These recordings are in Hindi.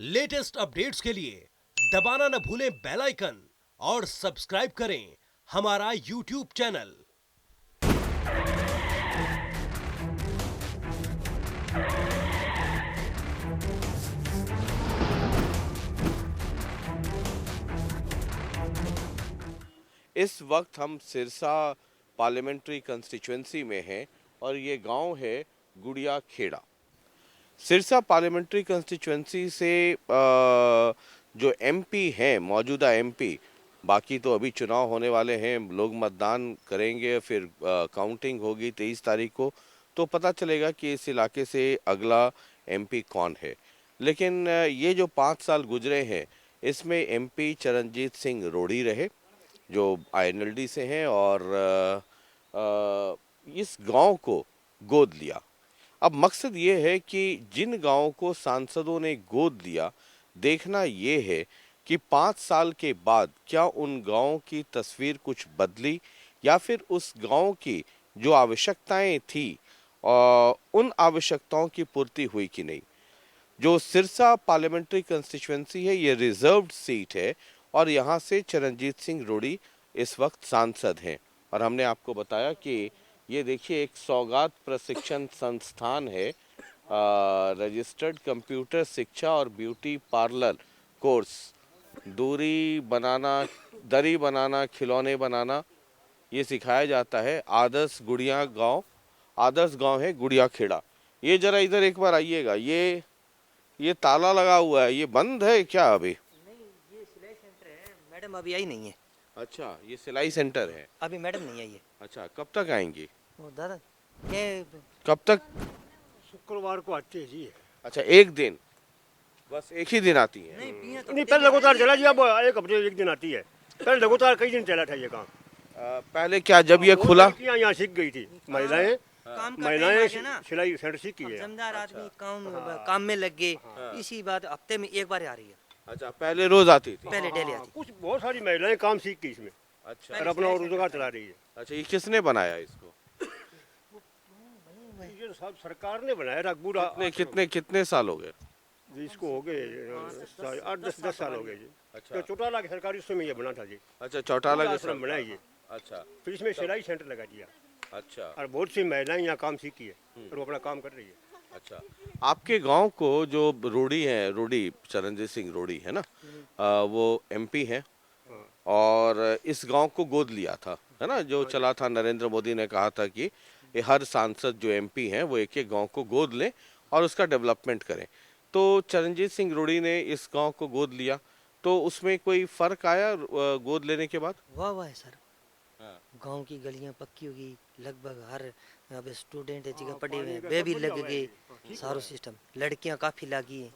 लेटेस्ट अपडेट्स के लिए दबाना न भूलें बेल आइकन और सब्सक्राइब करें हमारा यूट्यूब चैनल। इस वक्त हम सिरसा पार्लियामेंट्री कंस्टिट्यूएंसी में हैं और ये गांव है गुड़िया खेड़ा। सिरसा पार्लियामेंट्री कंस्टिट्यूएंसी से जो एमपी हैं, मौजूदा एमपी, बाकी तो अभी चुनाव होने वाले हैं, लोग मतदान करेंगे, फिर काउंटिंग होगी 23 तारीख को, तो पता चलेगा कि इस इलाके से अगला एमपी कौन है। लेकिन ये जो 5 साल गुजरे हैं, इसमें एमपी चरणजीत सिंह रोड़ी रहे, जो आईएनएलडी से हैं, और इस गांव को गोद लिया। अब मकसद ये है कि जिन गांवों को सांसदों ने गोद लिया, देखना ये है कि 5 साल के बाद क्या उन गांवों की तस्वीर कुछ बदली या फिर उस गांव की जो आवश्यकताएं थी उन आवश्यकताओं की पूर्ति हुई कि नहीं। जो सिरसा पार्लियामेंट्री कंस्टिट्यूएंसी है, ये रिजर्व्ड सीट है और यहाँ से चरणजीत सिंह रोड़ी इस वक्त सांसद हैं। और हमने आपको बताया कि ये देखिए एक सौगात प्रशिक्षण संस्थान है, रजिस्टर्ड कंप्यूटर शिक्षा और ब्यूटी पार्लर कोर्स, दूरी बनाना, दरी बनाना, खिलौने बनाना, ये सिखाया जाता है। आदर्श गांव है गुड़िया खेड़ा। ये जरा इधर एक बार आइएगा। ये ताला लगा हुआ है, ये बंद है क्या अभी? नहीं, ये सिलाई सेंटर है। मैडम अभी आई नहीं है। अच्छा, ये सिलाई सेंटर है। अभी मैडम नहीं आई है। अच्छा, कब तक आएंगी? वो दादा ये कब तक? शुक्रवार को आती है जी। अच्छा, एक दिन, बस एक ही दिन आती है? नहीं पिया तो नहीं, पहले लगातार चला जी। अब एक हफ्ते एक दिन आती है। पहले लगातार कई दिन चला था ये काम। पहले क्या जब ये खुला? यहाँ सीख गई थी महिलाएं। काम का महिलाएं टाइम आ गया ना। सिलाई सेंटर सीखी अब है। जमदार आदमी काम में लग गए। इसी बात हफ्ते में एक बार आ रही है। अच्छा, पहले रोज आती थी? पहले डेली आती। कुछ बहुत सारी महिलाएं काम सीख गई इसमें अच्छा और अपना रोजगार चला रही है। अच्छा, ये किसने बनाया इसको? ये सब सरकार ने बनाया था पूरा। कितने साल हो गए? इसको हो गए 8-10 साल हो गए जी। अच्छा। तो चौटाला के सरकारी उसमें ये बना था जी। अच्छा, चौटाला के आश्रम बनाया ये। अच्छा फिर इसमें सिलाई सेंटर लगा दिया अच्छा और बहुत सी महिलाएं यहाँ काम सीखी है और वो अपना काम कर रही है। अच्छा, आपके गांव को जो रोड़ी है, रोड़ी चरणजीत सिंह रोड़ी है ना, वो एमपी हैं और इस गांव को गोद लिया था, है ना, जो चला था। नरेंद्र मोदी ने कहा था कि ये हर सांसद जो एमपी हैं वो एक एक गांव को गोद लें और उसका डेवलपमेंट करें। तो चरणजीत सिंह रोड़ी ने इस गांव को गोद लिया, तो उसमें कोई फर्क आया गोद लेने के बाद? वाह वाह है सर। गांव की गलियां पक्की होगी लगभग। हर अब स्टूडेंट है जगह पढ़े हुए हैं, वे भी लग गए। सारो सिस्टम लड़कियां काफी लगी हैं।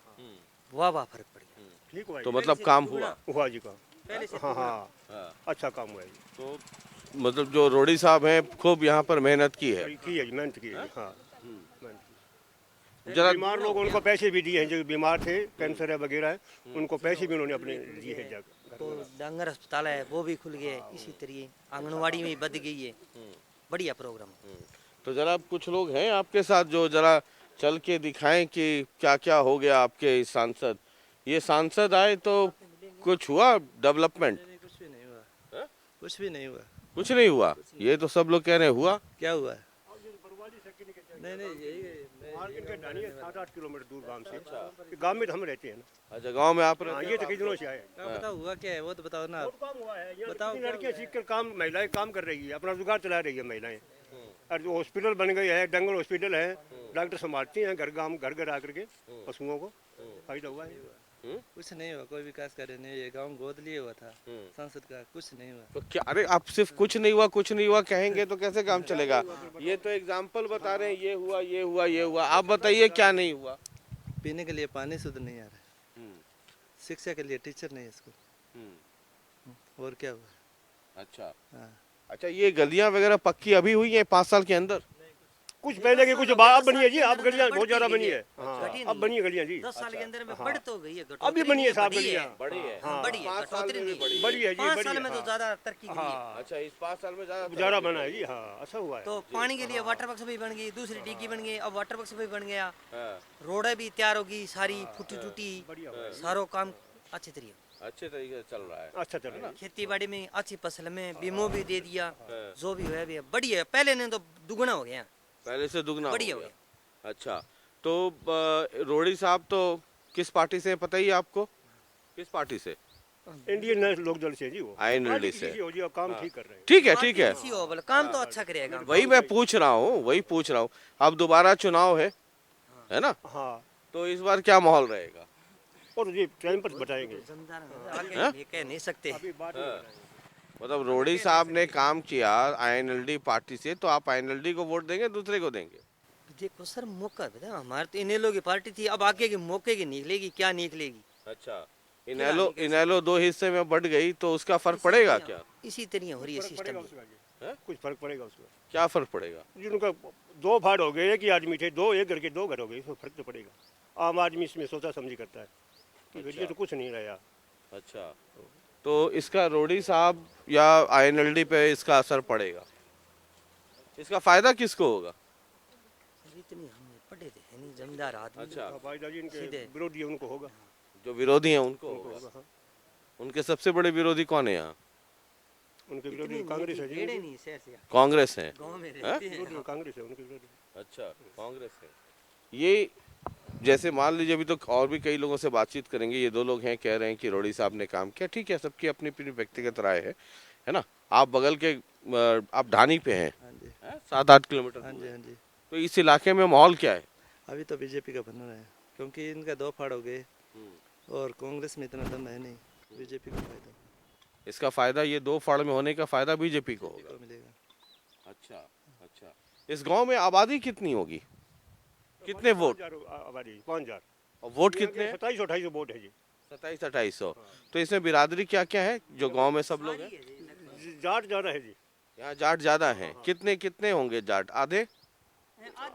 वाह वाह फर्क पड़ गया। ठीक हुआ तो जी। मतलब काम हुआ? हुआ जी काम। पहले से हाँ, अच्छा काम हुआ है जी। तो मतलब जो रोड़ी साहब हैं खूब यहाँ पर मेहनत की है। की है जी, मेहनत की है। हाँ, मेहनत की। जरा बीमार लोग उनको पैसे भी दिए हैं, जो बीमार थे, कैंसर है वगैरह है, उनको पैसे भी उन्होंने अपने दिए हैं जगह। तो डांगर अस्पताल है वो भी खुल गया। इसी तरीके आंगनवाड़ी में बद गई है। बढ़िया प्रोग्राम। तो जरा कुछ लोग हैं आपके साथ जो जरा चल के दिखाएं कि क्या क्या हो गया आपके इस सांसद। ये सांसद आए तो कुछ हुआ डेवलपमेंट? कुछ भी नहीं हुआ। हाँ? कुछ भी नहीं हुआ। कुछ नहीं हुआ? ये तो सब लोग कह रहे हैं हुआ। क्या हुआ? नहीं नहीं इनके ढानी है 7-8 किलोमीटर दूर गांव से। गांव में तो हम रहते हैं ना। अच्छा, गांव में आप हाँ, रहते ये तो कई दिनों से आए हैं। क्या बताओ हुआ क्या है वो तो बताओ ना। बहुत काम हुआ है। यहाँ बताओ कितनी क्या लड़कियां हुआ है? सीख कर काम, महिलाएं काम कर रही है, अपना रोजगार चला रही है महिलाएं। और जो हॉस्पिटल बन गए हैं, डंगल हॉस्पिटल है, डॉक्टर संभालती हैं घर घर आकर के पशुओं को। फायदा हुआ है। कुछ नहीं हुआ। कोई विकास कार्य नहीं। ये गांव गोद लिए हुआ था संसद का। कुछ नहीं हुआ। तो क्या? अरे आप सिर्फ कुछ नहीं हुआ कहेंगे तो कैसे काम चलेगा? ये तो एग्जाम्पल बता रहे हैं, ये हुआ ये हुआ ये हुआ। आप बताइए क्या नहीं हुआ? पीने के लिए पानी शुद्ध नहीं आ रहा है। शिक्षा के लिए टीचर नहीं है इसको। और क्या हुआ? अच्छा हाँ। अच्छा, ये गलियां वगैरह पक्की अभी हुई हैं 5 साल के अंदर? कुछ पहले की कुछ अब बनी है जी, अब गलियां बहुत ज्यादा बनी है। हाँ, अब बनी है गलियां जी, 10 साल के अंदर में बढ़ तो गई है, अभी बनी है साहब गलियां। बड़ी है। बड़ी है, 5 साल कटौती में भी नहीं बड़ी है। बड़ी है जी, 5 बड़ी साल है। में तो हाँ, ज्यादा तरक्की हुई है। हाँ, अच्छा, इस 5 साल में ज्यादा बना है जी। हाँ, अच्छा हुआ है। तो पानी के लिए वाटर बक्स भी बन गई, दूसरी डिग्गी बन गई, अब वाटर बक्स भी बन गया, हाँ, रोडें भी तैयार होगी सारी फूटी टूटी, बढ़िया हुआ है। सारो काम अच्छे तरीके। अच्छे तरीके से चल रहा है। अच्छा चल रहा है। खेती बाड़ी में अच्छी फसल में बीमो भी दे दिया, जो भी है भी बढ़िया है, पहले ने तो दुगना हो गया, पहले से दुगना हो बढ़िया हो गया। गया। अच्छा, तो रोड़ी साहब तो किस पार्टी से हैं, पता ही है आपको? किस पार्टी से? इंडियन नेशनल लोक दल से जी वो। INLD से। किसी हो जी, और काम ठीक कर रहे हैं। ठीक है, ठीक है, किसी हो बोले काम तो अच्छा करेगा। वही मैं पूछ रहा हूँ, वही पूछ रहा हूँ। अब दोबारा चुनाव है ना? हाँ, तो इस बार क्या माहौल रहेगा? और जी टाइम पर बताएंगे। आगे ये कह नहीं सकते। अभी बात नहीं बताएंगे। मतलब रोड़ी साहब ने काम किया INLD पार्टी से, तो आप INLD को वोट देंगे, दूसरे को देंगे? देखो सर, मौका बताओ, हमारे तो इनेलो की पार्टी थी, अब आगे की मौके की निकलेगी, क्या निकलेगी। अच्छा, इनेलो 2 हिस्से में बढ़ गई तो उसका फर्क पड़ेगा क्या? इसी तरह हो रही है फर्क पड़ेगा सिस्टम। उसका जी। कुछ फर्क पड़ेगा उसका क्या फर्क पड़ेगा? जी। उनका 2 भाड़ हो गए, एक ही आदमी थे, 2 एक घर के 2 घर हो गए, इसमें फर्क तो पड़ेगा। आम आदमी इसमें सोचा समझी करता है कि ये तो कुछ नहीं रहा। अच्छा, तो इसका रोड़ी साहब या INLD पे इसका असर पड़ेगा? इसका फायदा किसको होगा? इतनी हम पढ़े थे है नहीं, जमींदार आदमी। अच्छा, फायदा जी इनके सीधे। विरोधी है, उनको होगा। जो विरोधी हैं उनको होगा। हाँ। उनके सबसे बड़े विरोधी कौन है यहाँ? उनके विरोधी कांग्रेस है जी। भेड़े नहीं शहर से कांग्रेस है। गांव में रहते हैं। विरोधी कांग्रेस है उनके विरोधी। अच्छा, कांग्रेस है। ये जैसे मान लीजिए, अभी तो और भी कई लोगों से बातचीत करेंगे। ये 2 लोग हैं, कह रहे हैं कि रोड़ी साहब ने काम किया। ठीक है, सबकी अपनी अपनी व्यक्तिगत राय है ना? आप बगल के आप ढानी पे हैं, हाँ जी, 7-8 किलोमीटर हाँ दूर जी, है। हाँ जी। तो इस इलाके में माहौल क्या है? अभी तो बीजेपी का बन रहा है, क्योंकि इनका 2 फाड़ हो गए और कांग्रेस में इतना दम है नहीं। बीजेपी को फायदा इसका फायदा, ये 2 फाड़ में होने का फायदा बीजेपी को होगा। को मिलेगा। अच्छा, अच्छा। इस गांव में आबादी कितनी होगी? कितने वोट? 5,000 आबादी, 5,000। और वोट कितने हैं? 27-28 वोट है जी। 2700-2800। तो इसमें बिरादरी क्या क्या है जो गांव में सब लोग हैं? जाट ज्यादा है जी। यहाँ जाट ज्यादा हैं। कितने कितने होंगे जाट? आधे? हाँ,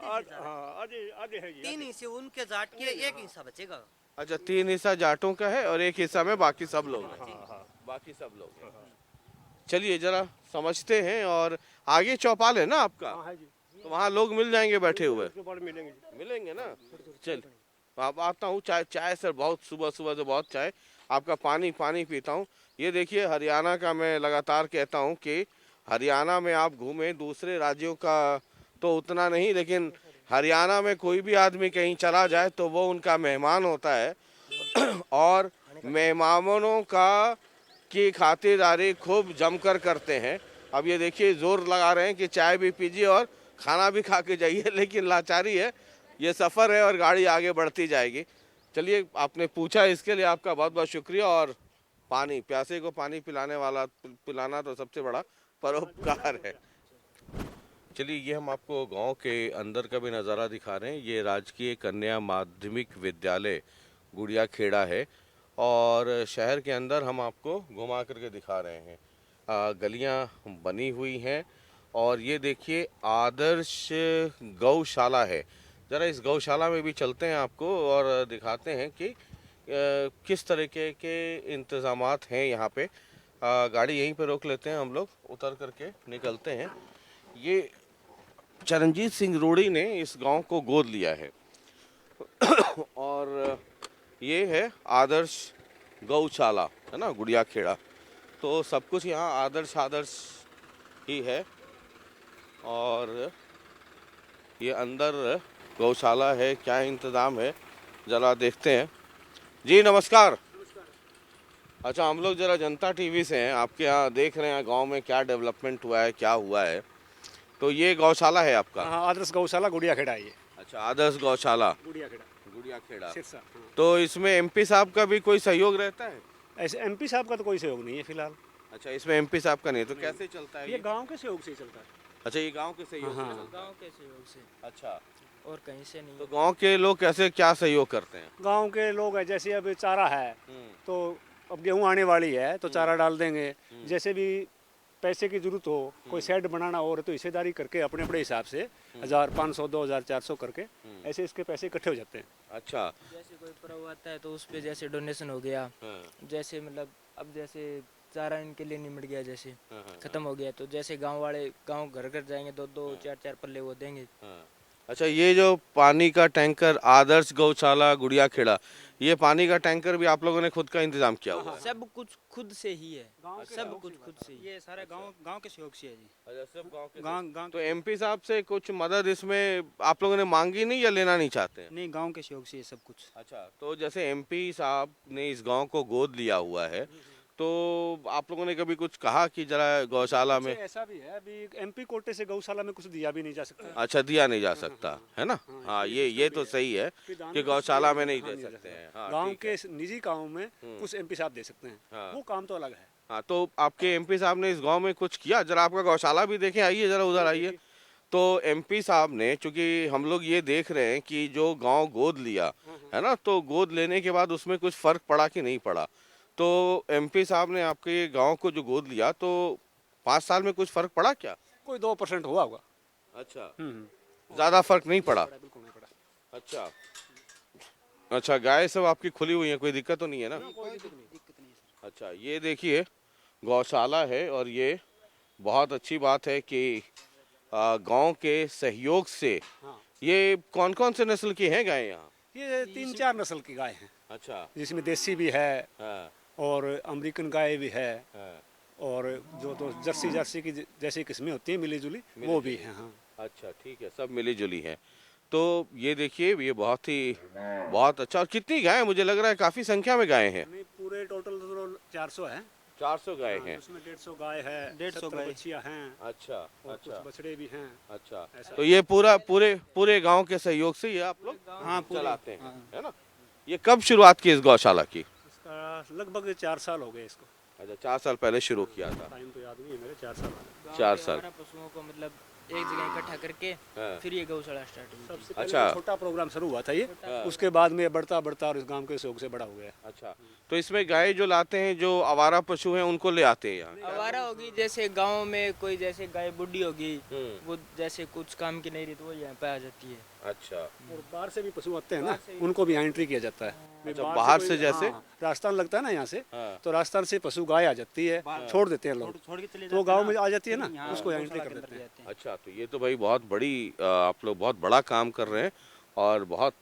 आधे आधे है जी। 3 हिस्से उनके जाट के, 1 हिस्सा बचेगा। अच्छा, 3 हिस्सा जाटों का है और 1 हिस्सा में बाकी सब लोग हैं। हाँ, हाँ। बाकी सब लोग हैं। चलिए जरा समझते हैं। और आगे चौपाल है ना आपका? हाँ है जी। तो वहाँ लोग मिल जाएंगे बैठे हुए? उसके बाद मिलेंगे जी। मिलेंगे ना? चल, अब आता हूँ। चाय सर, बहुत सुबह सुबह से बहुत चाय। आपका पानी पीता हूँ। ये देखिए, हरियाणा का मैं लगातार कहता हूँ कि हरियाणा में आप घूमें, दूसरे राज्यों का तो उतना नहीं, लेकिन हरियाणा में कोई भी आदमी कहीं चला जाए तो वो उनका मेहमान होता है और मेहमानों की खातिरदारी खूब जमकर करते हैं। अब ये देखिए, जोर लगा रहे हैं कि चाय भी पीजिए और खाना भी खा के जाइए, लेकिन लाचारी है, ये सफ़र है और गाड़ी आगे बढ़ती जाएगी। चलिए, आपने पूछा, इसके लिए आपका बहुत बहुत शुक्रिया। और पानी, प्यासे को पानी पिलाना तो सबसे बड़ा परोपकार है। चलिए, ये हम आपको गांव के अंदर का भी नज़ारा दिखा रहे हैं। ये राजकीय कन्या माध्यमिक विद्यालय गुड़िया खेड़ा है और शहर के अंदर हम आपको घुमा करके दिखा रहे हैं। गलियां बनी हुई हैं और ये देखिए, आदर्श गौशाला है। ज़रा इस गौशाला में भी चलते हैं आपको और दिखाते हैं कि किस तरीके के इंतज़ामात हैं यहाँ पे। गाड़ी यहीं पे रोक लेते हैं, हम लोग उतर करके निकलते हैं। ये चरणजीत सिंह रोड़ी ने इस गांव को गोद लिया है और ये है आदर्श गौशाला, है ना, गुड़िया खेड़ा। तो सब कुछ यहाँ आदर्श ही है। और ये अंदर गौशाला है, क्या इंतज़ाम है ज़रा देखते हैं। जी नमस्कार। अच्छा, हम लोग ज़रा जनता टीवी से हैं, आपके यहाँ देख रहे हैं गांव में क्या डेवलपमेंट हुआ है, क्या हुआ है। तो ये गौशाला है आपका? हाँ, आदर्श गौशाला गुड़िया खेड़ा है ये। अच्छा, आदर्श गौशाला गुड़िया खेड़ा सिरसा। हाँ। तो इसमें MP साहब का भी कोई सहयोग रहता है? ऐसे MP साहब का तो कोई सहयोग नहीं है फिलहाल। अच्छा, इसमें MP साहब का नहीं, तो कैसे चलता है ये गांव के सहयोग से ही चलता है। अच्छा, ये गांव के सहयोग से हाँ। चलता है। गांव के सहयोग से अच्छा, और कहीं से नहीं। तो गांव के लोग कैसे क्या सहयोग करते हैं? गांव के लोग है, जैसे अब चारा है तो अब गेहूं आने वाली है तो चारा डाल देंगे। जैसे भी पैसे की जरूरत हो, कोई शेड बनाना हो तो हिस्सेदारी करके अपने अपने हिसाब से 1500, 2000, 400 करके ऐसे इसके पैसे इकट्ठे हो जाते हैं। अच्छा। जैसे कोई पर्व आता है तो उस पे जैसे डोनेशन हो गया, हाँ, जैसे मतलब अब जैसे चारा इनके लिए निमट गया, जैसे हाँ, हाँ, खत्म हो गया तो जैसे गांव वाले गांव घर घर जाएंगे, दो दो चार चार पल्ले वो देंगे। हाँ। अच्छा, ये जो पानी का टैंकर आदर्श गौशाला गुड़िया खेड़ा, ये पानी का टैंकर भी आप लोगों ने खुद का इंतजाम किया हुआ है? सब कुछ खुद से ही है, सब कुछ खुद से ही। ये सारे गांव के सहयोग से है जी। अच्छा, सब गांव के गांव तो एमपी साहब से कुछ मदद इसमें आप लोगों ने मांगी नहीं या लेना नहीं चाहते हैं? नहीं, गांव के सहयोग से है सब कुछ। अच्छा, तो जैसे एमपी साहब ने इस गांव को गोद लिया हुआ है, तो आप लोगों ने कभी कुछ कहा कि जरा गौशाला में? ऐसा भी है, अभी एमपी कोटे से गौशाला में कुछ दिया भी नहीं जा सकता। अच्छा, दिया नहीं जा सकता है ना? हाँ, ये तो सही है कि गौशाला में नहीं दे सकते हैं। हाँ, गांव ठीक है। के निजी काम में कुछ एमपी साहब दे सकते हैं, हाँ। वो काम तो अलग है। हाँ, तो आपके एमपी साहब ने इस गांव में कुछ किया? जरा आपका गौशाला भी देखें, आइए जरा उधर आइए। तो एमपी साहब ने, चूंकि हम लोग ये देख रहे हैं कि जो गांव गोद लिया है ना, तो गोद लेने के बाद उसमें कुछ फर्क पड़ा कि नहीं पड़ा? तो एमपी साहब ने आपके गांव को जो गोद लिया, तो 5 साल में कुछ फर्क पड़ा क्या? कोई 2% हुआ होगा। अच्छा, हम्म। ज्यादा फर्क नहीं पड़ा? बिल्कुल नहीं पड़ा। अच्छा। अच्छा, गाय सब आपकी खुली हुई है, कोई दिक्कत तो नहीं है ना? अच्छा, ये देखिए गौशाला है, और ये बहुत अच्छी बात है कि गांव के सहयोग से ये कौन कौन से नस्ल की हैं गाय यहाँ? ये 3-4 नस्ल की गाय हैं, अच्छा। जिसमें देसी भी है हाँ, और अमेरिकन गाय भी है, हाँ, और जो तो जर्सी की जैसी किस्में होती हैं मिली जुली, वो भी हैं। हाँ, अच्छा, ठीक है, सब मिली जुली हैं। तो ये देखिए, ये बहुत अच्छा। और कितनी गाय? मुझे लग रहा है काफी संख्या में गाय हैं। नहीं, पूरे टोटल तो 400 है। 400 गाय हैं। उसमें 150 गाय है, 150 गाय। बच्चियां हैं, अच्छा, और कुछ अच्छा, बछड़े भी हैं। अच्छा। ऐसा। तो ये पूरे गांव के सहयोग से ये आप लोग हाँ, पूरे। चलाते हैं, है ना? ये कब शुरुआत की इस गौशाला की? इसका लगभग 4 साल हो गए इसको। अच्छा, 4 साल पहले शुरू किया था। टाइम तो याद नहीं है मेरे, 4 साल हो गए। 4 साल। हमारा पशुओं को मतलब एक जगह इकट्ठा करके हाँ। फिर ये गौशाला स्टार्ट हुई थी। सबसे पहले अच्छा। तो छोटा प्रोग्राम शुरू हुआ था ये, हाँ। उसके बाद में बढ़ता बढ़ता और इस गांव के सहयोग से बड़ा हो गया। अच्छा, तो इसमें गाय जो लाते हैं, जो आवारा पशु हैं, उनको ले आते हैं यहाँ? आवारा होगी, जैसे गांव में कोई जैसे गाय बुढ़ी होगी, हम्म। वो जैसे कुछ काम की नहीं रही तो वो यहाँ पे आ जाती है। अच्छा, और बाहर से भी पशु आते हैं ना, उनको भी यहाँ एंट्री किया जाता है। अच्छा, बाहर से कोई- जैसे? हाँ, राजस्थान लगता है ना यहाँ से, हाँ। तो राजस्थान से पशु गाय आ जाती है, छोड़ देते हैं लोग, छोड़ के चले तो जाते गांव हैं में ना, आ जाती है ना, फिर यहाँ उसको यहाँ एंट्री गौशाला कर के अंदर देते हैं। जाते हैं। अच्छा, तो ये तो भाई बहुत बड़ी, आप लोग बहुत बड़ा काम कर रहे हैं, और बहुत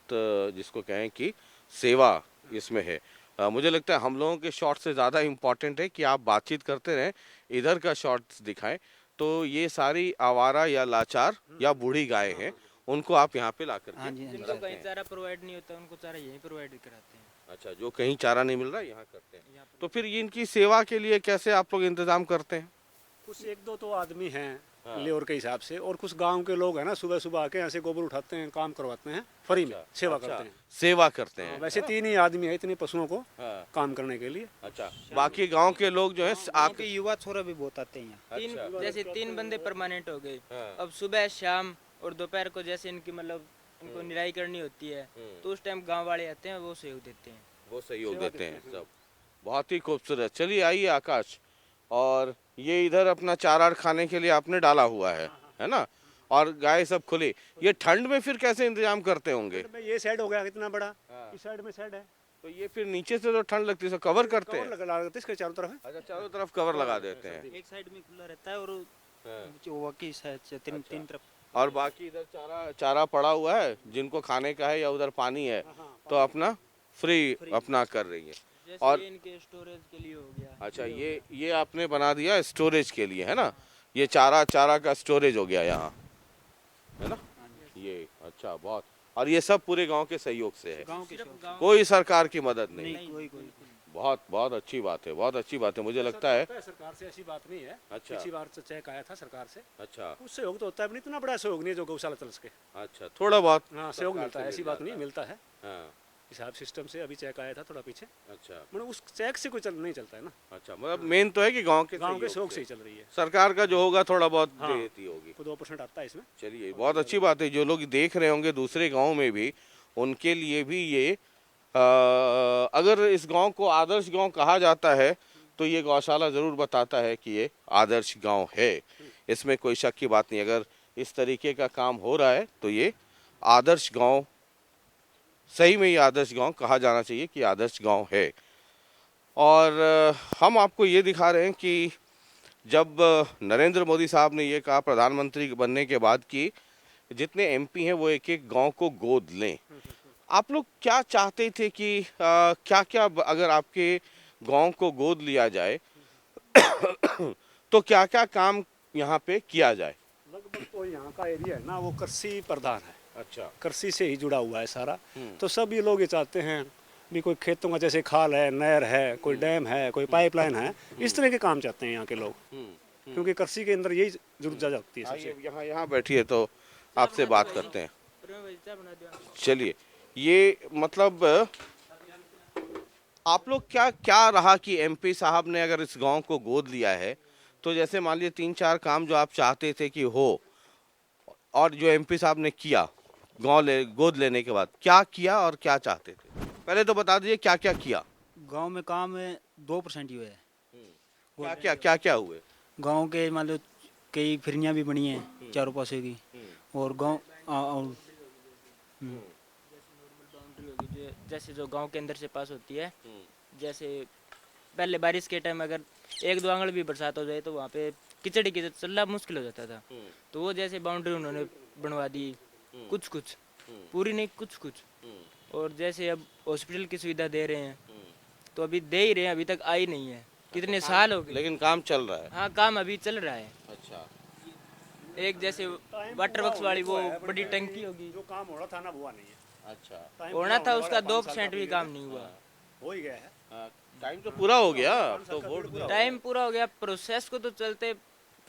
जिसको कहें कि सेवा इसमें है। मुझे लगता है हम लोगों के शॉट से ज़्यादा इम्पोर्टेंट है कि आप बातचीत करते रहें, इधर का शॉट्स दिखाएं। तो ये सारी आवारा या लाचार या बूढ़ी गाय हैं, उनको आप यहाँ पे ला करके हाँ जी, हाँ जी। जिनको रखते कहीं हैं। चारा प्रोवाइड नहीं होता उनको चारा यहीं प्रोवाइड कराते हैं। अच्छा, जो कहीं चारा नहीं मिल रहा यहाँ करते हैं। तो फिर इनकी सेवा के लिए कैसे आप लोग इंतजाम करते हैं? कुछ 1-2 तो आदमी हैं हाँ। लेबर के हिसाब से, और कुछ गांव के लोग हैं ना, सुबह सुबह आके यहाँ से गोबर उठाते हैं, काम करवाते हैं फ्री में, सेवा अच्छा, करते हैं। सेवा करते हैं। वैसे 3 ही आदमी है इतने पशुओं को हाँ, काम करने के लिए। अच्छा, बाकी गांव के लोग जो है गाँव आप के युवा छोरा भी बहुत आते हैं यहाँ। अच्छा, जैसे 3 बंदे परमानेंट हो गए। हाँ। अब सुबह शाम और दोपहर को जैसे इनकी मतलब इनको निराई करनी होती है, तो उस टाइम गांव वाले आते हैं, वो सहयोग देते हैं। वो सहयोग देते हैं सब। बहुत ही खूबसूरत। चलिए आइए आकाश, और ये इधर अपना चारा खाने के लिए आपने डाला हुआ है ना? और गाय सब खुली। ये ठंड में फिर कैसे इंतजाम करते होंगे? ये साइड हो गया कितना बड़ा, इस साइड में साइड है, तो ये फिर नीचे से तो ठंड लगती है, कवर करते कवर हैं? लगा देते इसके चारों तरफ है। अच्छा, चारों तरफ कवर लगा देते हैं। एक साइड में खुला रहता है और हाँ। वो की साइड से तीन तरफ। और बाकी इधर चारा पड़ा हुआ है, जिनको खाने का है या उधर पानी है, तो अपना फ्री अपना कर रही है। जैसे और ये इनके स्टोरेज के लिए हो गया। अच्छा, ये आपने बना दिया स्टोरेज के लिए, है ना? ये चारा का स्टोरेज हो गया यहाँ, है ना? ये अच्छा, बहुत। और ये सब पूरे गांव के सहयोग से है, गाँव के सहयोग। कोई सरकार की मदद नहीं। नहीं, कोई बहुत बहुत अच्छी बात है, बहुत अच्छी बात है। मुझे लगता है सरकार से ऐसी बात नहीं है। अच्छा। पिछली बार तो चेक आया था सरकार से, अच्छा, कुछ सहयोग तो होता है, इतना बड़ा सहयोग नहीं है जो गौशाला चल सके। अच्छा, थोड़ा बहुत हाँ, सहयोग सरकार मिलता से है, ऐसी मिल बात जाता नहीं, है। मिलता है हाँ, हिसाब सिस्टम से। अभी चेक आया था थोड़ा पीछे, अच्छा, मतलब उस चेक से कोई नहीं चलता है ना, अच्छा, मतलब मेन तो है कि गांव के सहयोग से ही चल रही है। सरकार का जो होगा थोड़ा बहुत हाँ। देती होगी। कोई 2% आता है इसमें। चलिए, बहुत अच्छी बात है। जो लोग देख रहे होंगे दूसरे गांव में भी, उनके लिए भी ये अगर इस गांव को आदर्श गांव कहा जाता है, तो ये गौशाला ज़रूर बताता है कि ये आदर्श गांव है, इसमें कोई शक की बात नहीं। अगर इस तरीके का काम हो रहा है तो ये आदर्श गांव, सही में ये आदर्श गांव कहा जाना चाहिए कि आदर्श गांव है। और हम आपको ये दिखा रहे हैं कि जब नरेंद्र मोदी साहब ने ये कहा प्रधानमंत्री बनने के बाद कि जितने एमपी हैं वो एक एक गांव को गोद लें, आप लोग क्या चाहते थे कि क्या क्या अगर आपके गांव को गोद लिया जाए तो क्या क्या काम यहाँ पे किया जाए? लगभग तो यहाँ का एरिया है ना वो कृषि प्रधान है, अच्छा। कृषि से ही जुड़ा हुआ है सारा। तो सभी लोग ये चाहते हैं भी कोई खेतों का जैसे खाल है, नहर है, कोई डैम है, कोई पाइपलाइन है, इस तरह के काम चाहते हैं यहाँ के लोग, क्योंकि कृषि के अंदर यही जरूरत जा जाती है सबसे। यहाँ बैठिए तो आपसे बात करते हैं। चलिए, ये मतलब आप लोग क्या क्या रहा कि एमपी साहब ने अगर इस गांव को गोद लिया है तो जैसे मान लीजिए 3-4 काम जो आप चाहते थे कि हो और जो एमपी साहब ने किया गोद लेने के बाद, क्या किया और क्या चाहते थे? पहले तो बता दीजिए क्या क्या किया। गांव में काम 2% ही हुए हैं। क्या क्या हुए? गांव के मान लो कई फिरियाँ भी बनी हैं चारों पासों की, और गांव बाउंड्री होगी जैसे जो गांव के अंदर से पास होती है। जैसे पहले बारिश के टाइम अगर 1-2 आंगल भी बरसात हो जाए तो वहाँ पे कीचड़ चलना मुश्किल हो जाता था, तो वो जैसे बाउंड्री उन्होंने बनवा दी, कुछ कुछ पूरी नहीं, कुछ कुछ। और जैसे अब हॉस्पिटल की सुविधा दे रहे हैं तो अभी दे ही रहे हैं, अभी तक आई नहीं है, कितने साल हो गए, लेकिन काम चल रहा है। हाँ काम अभी चल रहा है। अच्छा। एक जैसे वाटर वर्क्स वाली वो बड़ी टंकी होगी, जो काम हो रहा था ना हुआ नहीं है। अच्छा। होना था उसका 2% भी काम नहीं हुआ। हो ही गया है, टाइम तो पूरा हो गया, अब तो वोट टाइम पूरा हो गया, प्रोसेस को तो चलते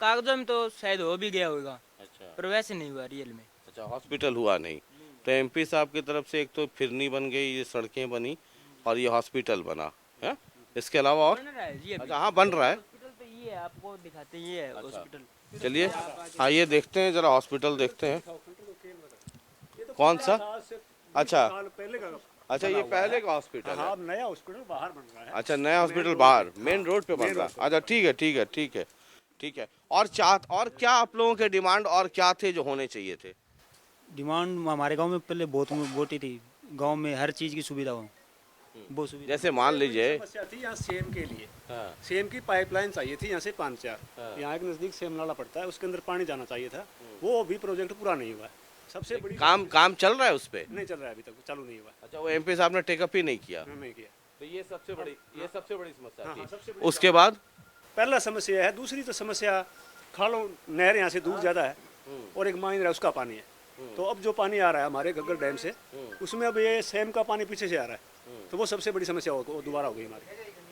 कागजों में तो शायद हो भी गया होगा, अच्छा। पर वैसे नहीं हुआ रियल में। अच्छा, हॉस्पिटल हुआ नहीं, तो एमपी साहब की तरफ से एक तो फिरनी बन गई, ये सड़कें बनी और ये हॉस्पिटल बना है, इसके अलावा और? बन रहा है जी अभी। अच्छा, हाँ बन रहा है। हॉस्पिटल तो ये है, आपको दिखाते ये है हॉस्पिटल। चलिए, हाँ ये देखते हैं जरा, हॉस्पिटल देखते हैं कौन सा। अच्छा पहले का। अच्छा, ये पहले का हॉस्पिटल है। हाँ, अब नया हॉस्पिटल बाहर बन रहा है। अच्छा, नया हॉस्पिटल बाहर मेन रोड पे बन रहा है। अच्छा, ठीक है ठीक है ठीक है ठीक है। और और क्या आप लोगों के डिमांड और क्या थे जो होने चाहिए थे? डिमांड हमारे गांव में पहले बहुत ही थी, गांव में हर चीज़ की सुविधा हो, वो सुविधा। जैसे मान लीजिए समस्या थी यहाँ सेम के लिए, हाँ, सेम की पाइपलाइन चाहिए थी यहाँ से 5-4। यहाँ एक नज़दीक सेम नाला पड़ता है, उसके अंदर पानी जाना चाहिए था, वो भी प्रोजेक्ट पूरा नहीं हुआ है। सबसे बड़ी काम चल रहा है उस पे? नहीं चल रहा है, अभी तक चालू नहीं हुआ। अच्छा, वो एमपी साहब ने टेकअप ही नहीं किया, नहीं किया। तो ये सबसे बड़ी समस्या हाँ, थी। सबसे बड़ी उसके बाद पहला समस्या है। दूसरी तो समस्या खालों नहर यहाँ से दूर ज़्यादा है और एक माइन है उसका पानी है, तो अब जो पानी आ रहा है हमारे घग्गर डैम से, उसमें अब ये सेम का पानी पीछे से आ रहा है, तो वो सबसे बड़ी समस्या वो दोबारा हो गई हमारी।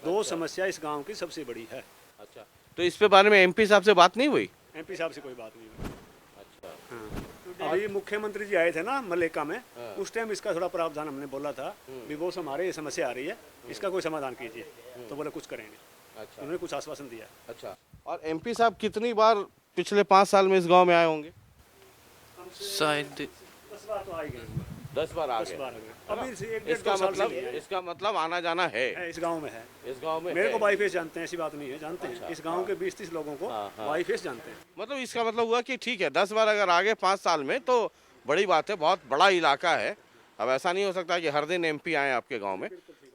2 समस्या इस गांव की सबसे बड़ी है। अच्छा, तो इस पे बारे में एमपी साहब से बात नहीं हुई? एमपी साहब से कोई बात नहीं हुई। अच्छा। हाँ। अभी मुख्यमंत्री जी आए थे ना मलेका में, उस टाइम इसका थोड़ा प्रावधान हमने बोला था भी वो हमारे ये समस्या आ रही है, इसका कोई समाधान कीजिए, तो बोले कुछ करेंगे। अच्छा। उन्होंने कुछ आश्वासन दिया। अच्छा, और एमपी साहब कितनी बार पिछले 5 साल में इस गांव में आए होंगे? शायद 10 बार तो आ ही गए। 10 बार आ 10 गए। बार आ गए। अभी से 1-1.5 इसका साल से मतलब नहीं है। इसका मतलब आना जाना है इस गांव में है। इस गांव में मेरे है। को बाई फेस जानते हैं, ऐसी बात नहीं है, जानते हैं। इस गांव के 20-30 लोगों को बाई फेस जानते हैं। मतलब इसका मतलब हुआ कि ठीक है, 10 बार अगर आ गए 5 साल में तो बड़ी बात है, बहुत बड़ा इलाका है। अब ऐसा नहीं हो सकता कि हर दिन एमपी आए आपके गांव में,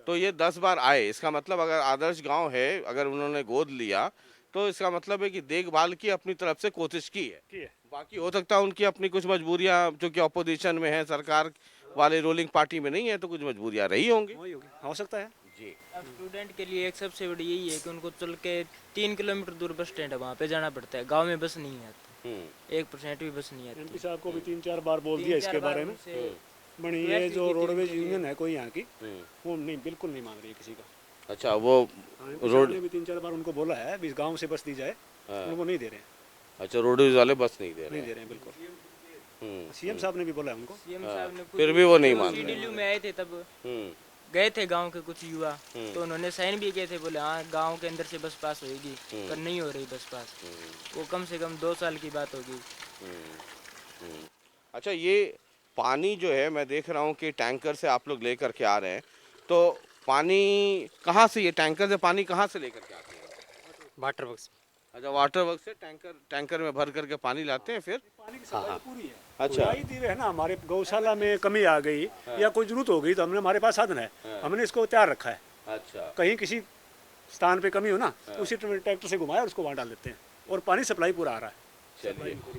तो ये 10 बार आए, इसका मतलब अगर आदर्श गांव है, अगर उन्होंने गोद लिया तो इसका मतलब है कि देखभाल की अपनी तरफ से कोशिश की है। बाकी हो सकता है उनकी अपनी कुछ मजबूरियां, जो कि अपोजिशन में है, सरकार वाले रूलिंग पार्टी में नहीं है, तो कुछ मजबूरियां रही होंगी। हो सकता है जी। अब स्टूडेंट के लिए एक सबसे बड़ी यही है कि उनको चल के 3 किलोमीटर दूर बस स्टैंड है, वहाँ पे जाना पड़ता है। गांव में बस नहीं आती, 1% भी बस नहीं आती। एमपी साहब को भी 3-4 बार बोल दिया इसके बारे में। बनी ये जो रोडवेज यूनियन है कोई यहाँ की, वो नहीं, बिल्कुल नहीं मान रही है किसी का। अच्छा, वो रोड ने भी 3-4 बार उनको बोला है इस गांव से बस दी जाए, उनको नहीं दे रहे हैं। अच्छा, रोडवेज वाले बस नहीं दे रहे नहीं दे रहे हैं बिल्कुल। सीएम साहब ने भी बोला है उनको। सीएम साहब ने फिर भी वो नहीं मान रहे। CDLU में आए थे, तब गए थे गांव के कुछ युवा, तो उन्होंने साइन भी किए थे, बोले हाँ गांव के अंदर से बस पास होगी, पर नहीं हो रही बस पास। वो कम से कम 2 साल की बात होगी। अच्छा, ये पानी जो है मैं देख रहा हूँ कि टैंकर से आप लोग लेकर के आ रहे हैं, तो पानी कहाँ से, ये टैंकर से पानी कहाँ से लेकर के आते हैं? Water box. अच्छा, वाटर वर्क से टैंकर में भर करके पानी लाते हैं फिर? पानी की सप्लाई तो पूरी है। अच्छा। वही दिए है ना, हमारे गौशाला में कमी आ गई या कोई जरूरत हो गई तो हमने, हमारे पास साधन है, हमने इसको तैयार रखा है। अच्छा। कहीं किसी स्थान पे कमी हो ना तो उसी ट्रैक्टर से घुमाया और उसको वहाँ डाल देते हैं और पानी सप्लाई पूरा आ रहा है।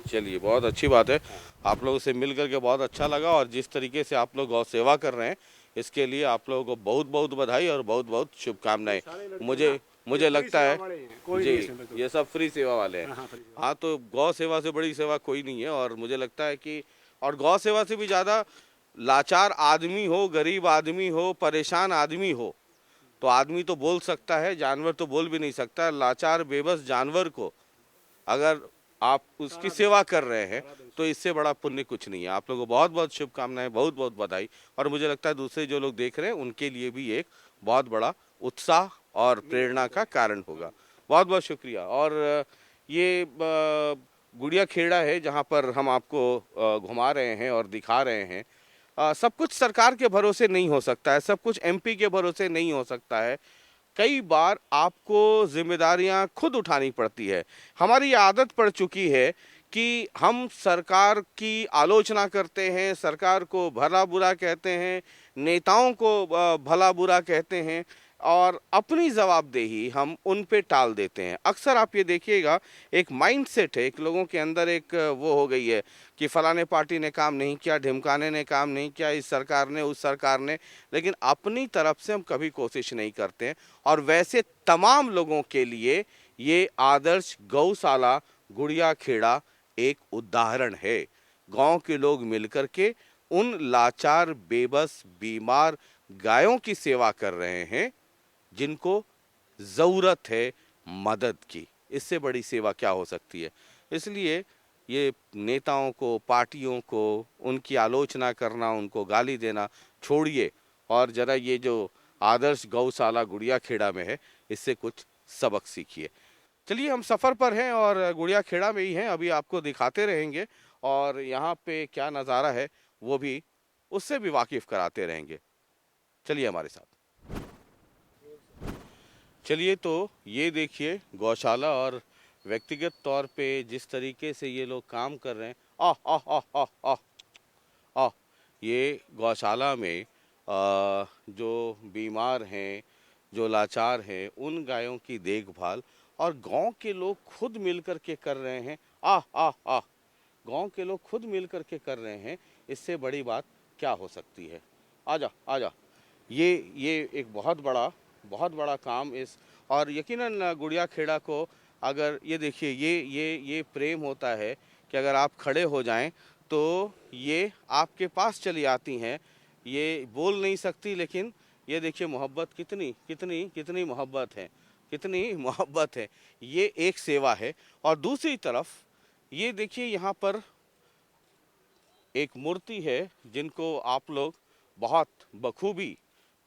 चलिए, बहुत अच्छी बात है। आप लोगों से मिल करके बहुत अच्छा लगा, और जिस तरीके से आप लोग गौ सेवा कर रहे हैं इसके लिए आप लोगों को बहुत बहुत बधाई और बहुत बहुत शुभकामनाएं। मुझे लगता है जी, ये सब फ्री सेवा वाले हैं। हाँ, तो गौ सेवा से बड़ी सेवा कोई नहीं है, और मुझे लगता है कि, और गौ सेवा से भी ज़्यादा लाचार आदमी हो, गरीब आदमी हो, परेशान आदमी हो, तो आदमी तो बोल सकता है, जानवर तो बोल भी नहीं सकता। लाचार बेबस जानवर को अगर आप उसकी सेवा कर रहे हैं तो इससे बड़ा पुण्य कुछ नहीं है। आप लोगों को बहुत बहुत शुभकामनाएं, बहुत बहुत बधाई, और मुझे लगता है दूसरे जो लोग देख रहे हैं उनके लिए भी एक बहुत बड़ा उत्साह और प्रेरणा का कारण होगा। बहुत बहुत शुक्रिया। और ये गुड़िया खेड़ा है जहाँ पर हम आपको घुमा रहे हैं और दिखा रहे हैं। सब कुछ सरकार के भरोसे नहीं हो सकता है, सब कुछ एमपी के भरोसे नहीं हो सकता है। कई बार आपको जिम्मेदारियां खुद उठानी पड़ती है। हमारी ये आदत पड़ चुकी है कि हम सरकार की आलोचना करते हैं, सरकार को भला बुरा कहते हैं, नेताओं को भला बुरा कहते हैं, और अपनी जवाबदेही हम उन पे टाल देते हैं। अक्सर आप ये देखिएगा, एक माइंडसेट है, एक लोगों के अंदर एक वो हो गई है कि फलाने पार्टी ने काम नहीं किया, ढिमकाने ने काम नहीं किया, इस सरकार ने, उस सरकार ने, लेकिन अपनी तरफ से हम कभी कोशिश नहीं करते हैं। और वैसे तमाम लोगों के लिए ये आदर्श गौशाला गुड़िया खेड़ा एक उदाहरण है। गांव के लोग मिलकर के उन लाचार, बेबस, बीमार गायों की सेवा कर रहे हैं जिनको ज़रूरत है मदद की। इससे बड़ी सेवा क्या हो सकती है? इसलिए ये नेताओं को, पार्टियों को, उनकी आलोचना करना, उनको गाली देना छोड़िए, और ज़रा ये जो आदर्श गौशाला गुड़िया खेड़ा में है इससे कुछ सबक सीखिए। चलिए, हम सफ़र पर हैं और गुड़िया खेड़ा में ही हैं, अभी आपको दिखाते रहेंगे, और यहाँ पे क्या नज़ारा है वो भी, उससे भी वाकिफ़ कराते रहेंगे। चलिए हमारे साथ। चलिए, तो ये देखिए गौशाला, और व्यक्तिगत तौर पे जिस तरीके से ये लोग काम कर रहे हैं। आह आह आह आह आह आह ये गौशाला में जो बीमार हैं, जो लाचार हैं, उन गायों की देखभाल और गांव के लोग खुद मिल कर के कर रहे हैं। आह आह आह गांव के लोग खुद मिल कर के कर रहे हैं, इससे बड़ी बात क्या हो सकती है? आजा आजा, ये एक बहुत बड़ा काम इस, और यकीनन गुड़िया खेड़ा को, अगर ये देखिए, ये प्रेम होता है कि अगर आप खड़े हो जाएं तो ये आपके पास चली आती हैं। ये बोल नहीं सकती, लेकिन ये देखिए मोहब्बत, कितनी मोहब्बत है, कितनी मोहब्बत है। ये एक सेवा है। और दूसरी तरफ ये देखिए, यहाँ पर एक मूर्ति है जिनको आप लोग बहुत बखूबी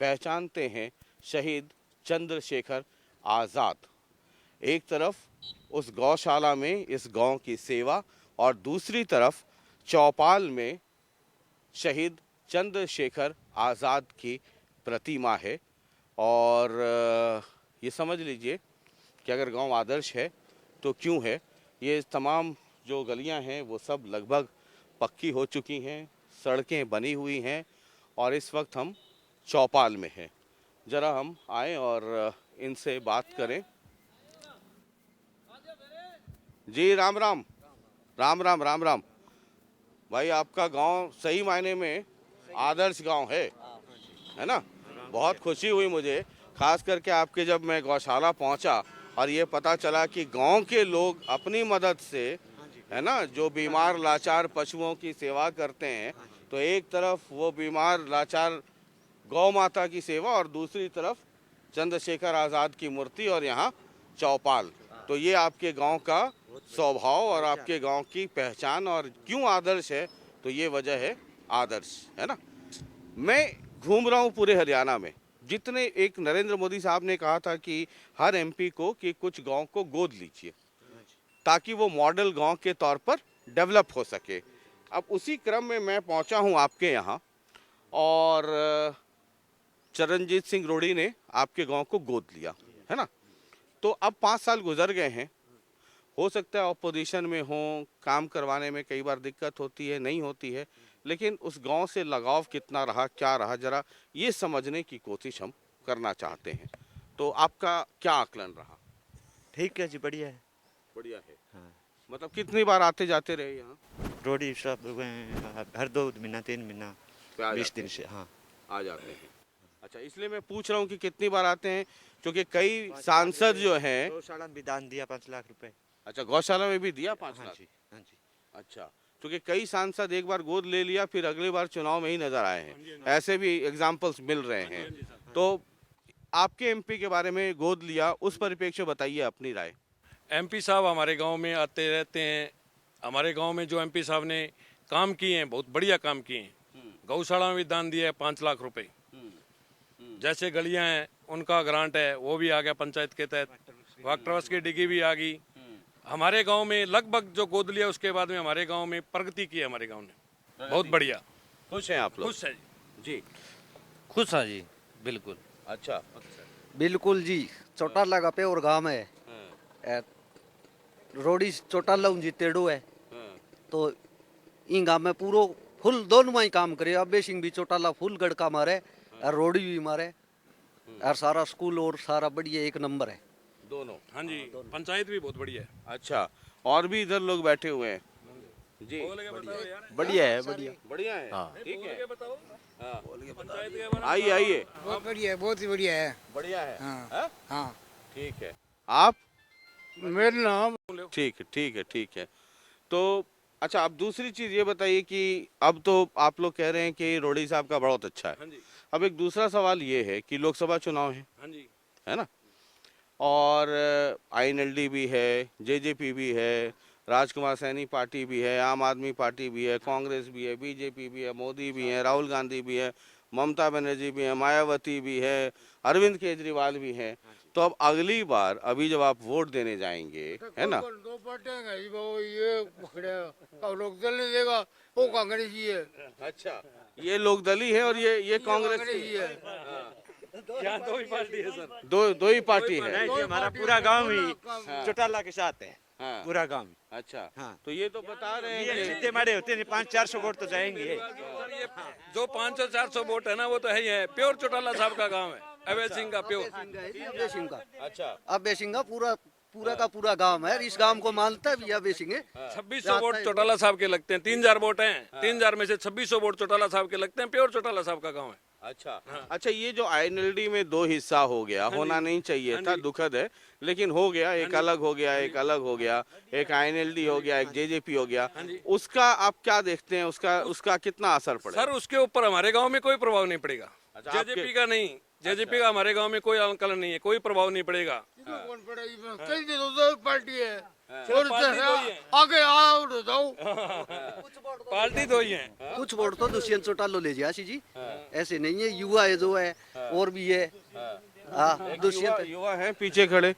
पहचानते हैं, शहीद चंद्रशेखर आज़ाद। एक तरफ उस गौशाला में इस गांव की सेवा, और दूसरी तरफ चौपाल में शहीद चंद्रशेखर आज़ाद की प्रतिमा है। और ये समझ लीजिए कि अगर गांव आदर्श है तो क्यों है। ये तमाम जो गलियां हैं वो सब लगभग पक्की हो चुकी हैं, सड़कें बनी हुई हैं, और इस वक्त हम चौपाल में हैं। ज़रा हम आए और इनसे बात करें। जी राम राम, राम राम, राम राम। भाई, आपका गांव सही मायने में आदर्श गांव है ना? बहुत खुशी हुई मुझे, खास करके आपके जब मैं गौशाला पहुंचा और ये पता चला कि गांव के लोग अपनी मदद से, है ना, जो बीमार लाचार पशुओं की सेवा करते हैं, तो एक तरफ वो बीमार लाचार गौ माता की सेवा और दूसरी तरफ चंद्रशेखर आज़ाद की मूर्ति और यहाँ चौपाल। तो ये आपके गांव का स्वभाव और आपके गांव की पहचान, और क्यों आदर्श है तो ये वजह है आदर्श, है ना। मैं घूम रहा हूँ पूरे हरियाणा में, जितने, एक नरेंद्र मोदी साहब ने कहा था कि हर एमपी को कि कुछ गांव को गोद लीजिए ताकि वो मॉडल गांव के तौर पर डेवलप हो सके। अब उसी क्रम में मैं पहुंचा हूं आपके यहाँ, और चरणजीत सिंह रोड़ी ने आपके गांव को गोद लिया, है ना। तो अब 5 साल गुजर गए हैं, हो सकता है ऑपोजिशन में हो, काम करवाने में कई बार दिक्कत होती है, नहीं होती है, लेकिन उस गांव से लगाव कितना रहा, क्या रहा, जरा ये समझने की कोशिश हम करना चाहते हैं। तो आपका क्या आकलन रहा? ठीक है जी, बढ़िया है। बढ़िया है। हाँ। मतलब कितनी बार आते जाते रहे यहाँ? रोडी सब हर 2 महीना 3 महीना पे आ 20 जाते दिन से। हाँ, आ जाते हैं। अच्छा, इसलिए मैं पूछ रहा हूँ कि कितनी बार आते हैं, क्योंकि कई सांसद जो हैं। गौशाला में दान दिया 5 लाख रुपए। अच्छा, गौशाला में भी दिया 5 हाँ लाख? जी, हाँ जी। अच्छा, क्योंकि कई सांसद एक बार गोद ले लिया फिर अगली बार चुनाव में ही नजर आए हैं, ऐसे भी एग्जाम्पल्स मिल रहे हैं। तो आपके एमपी के बारे में गोद लिया, उस परिप्रेक्ष्य बताइए अपनी राय। एमपी साहब हमारे गांव में आते रहते हैं। हमारे गांव में जो एमपी साहब ने काम किए हैं, बहुत बढ़िया काम किए हैं। गौशाला में भी दान दिया है 5 लाख रुपए। जैसे गलियां हैं उनका ग्रांट है, वो भी आ गया पंचायत के तहत। वाक्टरवस की डिग्री भी आ गई। हमारे गांव में लगभग जो गोद लिया उसके बाद में हमारे गांव में प्रगति की है। हमारे गांव ने बहुत बढ़िया। खुश हैं आप लोग? खुश है जी। खुश हाँ जी, बिल्कुल। अच्छा, बिल्कुल जी। चौटाला का पे और गांव है रोडी चौटाला जी तेड़ो है। तो इन गांव में पूरो फुल दोनों में ही काम करे। अबे सिंह भी चौटाला फुल गड़का मारे और रोडी भी मारे और सारा स्कूल और सारा बढ़िया एक नंबर है दोनों। हाँ जी, पंचायत भी बहुत बढ़िया है। अच्छा, और भी इधर लोग बैठे हुए हैं जी। बढ़िया है, बढ़िया। बढ़िया है। हाँ। ठीक है। हाँ। पंचायत के बारे में आइए आइए। बहुत बढ़िया है, बहुत ही बढ़िया है। बढ़िया है। हाँ। हाँ? हाँ। ठीक है। आप? मेरा नाम ठीक है, ठीक है, ठीक है। तो अच्छा, अब दूसरी चीज ये बताइए कि अब तो आप लोग कह रहे हैं कि रोडी साहब का बहुत अच्छा है। हाँ जी, अब एक दूसरा सवाल ये है कि लोकसभा चुनाव है हाँ जी, है ना, और आईएनएलडी भी है, जेजेपी भी है, राजकुमार सैनी पार्टी भी है, आम आदमी पार्टी भी है, कांग्रेस भी है, बीजेपी भी है, मोदी भी है, राहुल गांधी भी है, ममता बनर्जी भी है, मायावती भी है, अरविंद केजरीवाल भी है। तो अब अगली बार अभी जब आप वोट देने जाएंगे, है ना, 2 पार्टियां हैं वो, ये पकड़े लोग दल नहीं देगा, वो कांग्रेस ही है। अच्छा, ये लोकदली है और ये कांग्रेस ही है। यहाँ 2 ही पार्टी है सर। दो ही पार्टी है। नहीं जी, हमारा पूरा गांव ही चौटाला के साथ है। हाँ। पूरा गांव। अच्छा। हाँ। तो ये तो बता रहे हैं ये कि जितने मारे होते हैं 500-400 वोट तो जाएंगे। सर ये जो 500-400 वोट है ना, वो तो है ही है। प्योर चौटाला साहब का गांव है, अवैध सिंह का प्योर। अबे सिंह का। अच्छा, अबे सिंह का पूरा का पूरा गांव है। इस गांव को मानता भी अबे सिंह है। 2600 वोट चौटाला साहब के लगते हैं। 3000 वोट हैं, 3000 में से 2600 वोट चौटाला साहब के लगते हैं। प्योर चौटाला साहब का गांव है। अच्छा। अच्छा, ये जो आईएनएलडी में 2 हिस्सा हो गया, होना नहीं चाहिए था, दुखद है, लेकिन हो गया। एक अलग हो गया, एक अलग हो गया, एक आईएनएलडी हो गया, एक जेजेपी हो गया। उसका आप क्या देखते हैं, उसका कितना असर पड़ेगा? सर उसके ऊपर हमारे गांव में कोई प्रभाव नहीं पड़ेगा। अच्छा, जेजेपी का नहीं, जेजेपी का हमारे गांव में कोई आंकलन नहीं है, कोई प्रभाव नहीं पड़ेगा। कौन पड़ेगी? कई दिनों से पार्टी है और पार्टी तो ही है। आगे आओ तो जाओ। पार्टी तो ही है। कुछ वोट तो दुष्यंत चौटाला ले जासी जी, ऐसे नहीं है। युवा है जो है और भी है। हाँ, दुष्यंत युवा है पीछे खड़े,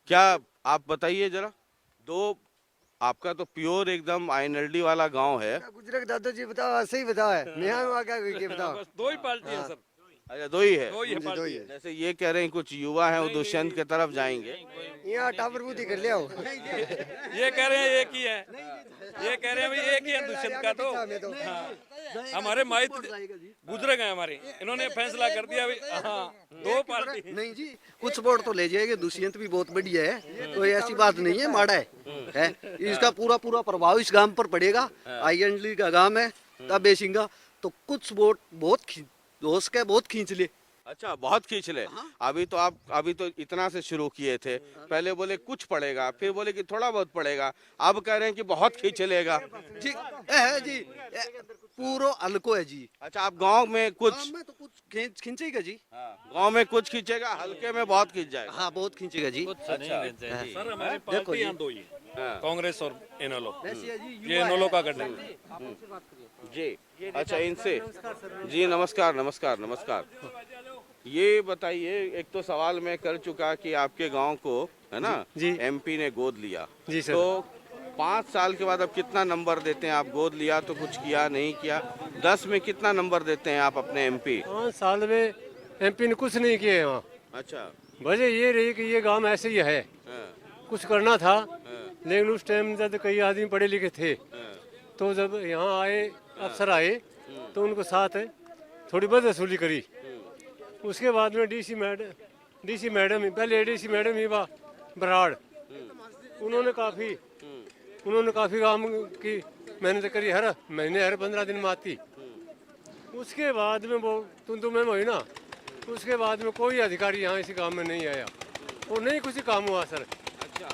क्या आप बताइए जरा। 2 आपका तो प्योर एकदम आईएनएलडी वाला गांव है। गुजरात दादाजी बताओ, सही बताओ है। मैं क्या बताओ। बस 2 ही पार्टी है सर। अच्छा, 2 ही है। 2 ही है पार्टी है। जैसे ये कह रहे हैं कुछ युवा हैं वो दुष्यंत की तरफ जाएंगे। यहाँ टावर बूदी कर लिया हो। ये कह रहे हैं एक ही है, ये कह रहे हैं भाई एक ही है दुष्यंत का। तो हाँ, हमारे माइत गुजरे गए हमारे, इन्होंने फैसला कर दिया भाई। हाँ, 2 पार्टी नहीं जी, कुछ वोट तो ले जाएंगे। दुष्यंत भी बहुत बढ़िया है, कोई ऐसी बात नहीं है, माड़ा है। इसका पूरा प्रभाव इस गांव पर पड़ेगा। आईएनएलडी का गांव है अबे सिंह का, तो कुछ वोट बहुत खींच ले। अच्छा, बहुत खींच ले। अभी तो इतना से शुरू किए थे, पहले बोले कुछ पड़ेगा, फिर बोले कि थोड़ा बहुत पड़ेगा, अब कह रहे हैं कि बहुत खींच लेगा। जी है जी, पूरा हल्को है जी। अच्छा, आप गांव में कुछ तो कुछ खींचेगा जी। गांव में कुछ खींचेगा, हल्के में बहुत खींच जाएगा। हाँ, बहुत खींचेगा जी। सर हमारी देखो पार्टी जी। यहाँ 2 ही है, कांग्रेस और इनेलो। वैसे है जी, ये युवा इनेलो है। का गठबंधन है। जी। अच्छा, इनसे जी नमस्कार नमस्कार नमस्कार। ये बताइए, एक तो सवाल मैं कर चुका कि आपके गांव को, है ना, एमपी ने गोद लिया जी सर। तो 5 साल के बाद अब कितना नंबर देते हैं आप? गोद लिया तो कुछ किया नहीं किया, 10 में कितना नंबर देते हैं आप अपने एमपी? 5 साल में एमपी ने कुछ नहीं किए वहाँ। अच्छा। वजह ये रही कि ये गांव ऐसे ही है, कुछ करना था, लेकिन उस टाइम जब कई आदमी पढ़े लिखे थे, तो जब यहाँ आए अफसर आए तो उनको साथ थोड़ी बहुत वसूली करी। उसके बाद में डीसी मैडम पहले एडीसी मैडम ही बा बराड़, उन्होंने काफ़ी काम की मेहनत करी, हर महीने हर 15 दिन में आती। उसके बाद में वो तुम में हुई ना, उसके बाद में कोई अधिकारी यहाँ इसी काम में नहीं आया और नहीं कुछ काम हुआ सर। अच्छा।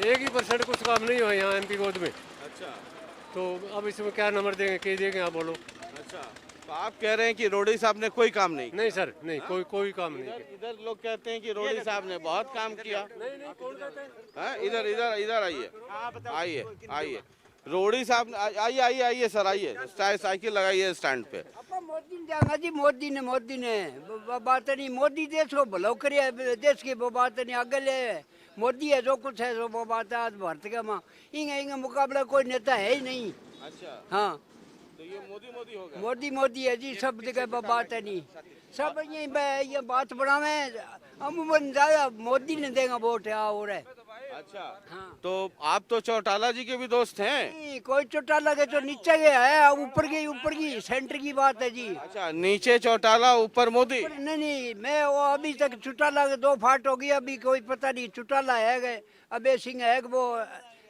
1% कुछ काम नहीं हुआ यहाँ MP गोद में। अच्छा। तो अब इसमें क्या नंबर देंगे, क्या देंगे आप बोलो। अच्छा, तो आप कह रहे हैं कि रोडी साहब ने कोई काम नहीं नहीं सर, नहीं कोई काम नहीं किया। इधर लोग कहते हैं कि रोडी साहब ने बहुत काम किया। नहीं कौन कहते हैं? हाँ, इधर आइए रोडी साहब ने आइए सर, आइए साइकिल लगाइए स्टैंड पे। मोदी ने जाना जी, मोदी ने बात नहीं, मोदी देश को भलो करे, देश की वो बात नहीं, आगे ले मोदी है जो कुछ है, जो वो बात है आज भारत का माँ इंगे मुकाबला कोई नेता है ही नहीं। अच्छा। हाँ, तो ये मोदी हो गया। मोदी है जी, सब जगह वो बात है नहीं, सब ये बात बनावे अमूमन ज्यादा मोदी ने देगा वोट और है। अच्छा। हाँ। तो आप तो चौटाला जी के भी दोस्त हैं। नहीं, कोई चौटाला के तो नीचे गया है, ऊपर की सेंटर की बात है जी। अच्छा, नीचे चौटाला ऊपर मोदी। नहीं, मैं वो अभी तक चौटाला के 2 फाट हो गई, अभी कोई पता नहीं चौटाला है गए अबे सिंह है वो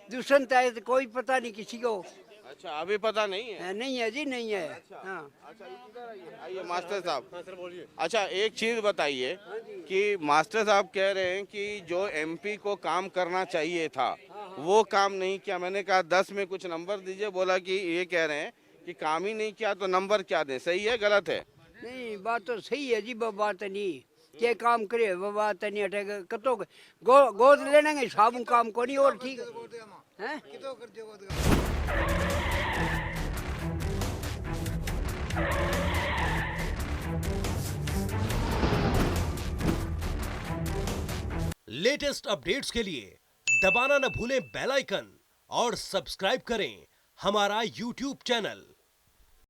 दुष्यंत है, तो कोई पता नहीं किसी को। अच्छा, अभी पता नहीं है। नहीं है जी, नहीं है। हाँ। अच्छा, इधर आइए मास्टर साहब। हाँ सर बोलिए। अच्छा, एक चीज बताइए कि मास्टर साहब कह रहे हैं कि जो MP को काम करना चाहिए था वो काम नहीं किया। मैंने कहा 10 में कुछ नंबर दीजिए, बोला कि ये कह रहे हैं कि काम ही नहीं किया, तो नंबर क्या दें? सही है गलत है? नहीं, बात तो सही है जी, वो बात नहीं क्या काम करे, वो बात नहीं हटेगा कतो गोद लेने साबुन काम को नहीं और ठीक है। लेटेस्ट अपडेट्स के लिए दबाना न भूलें बेल आइकन और सब्सक्राइब करें हमारा YouTube चैनल।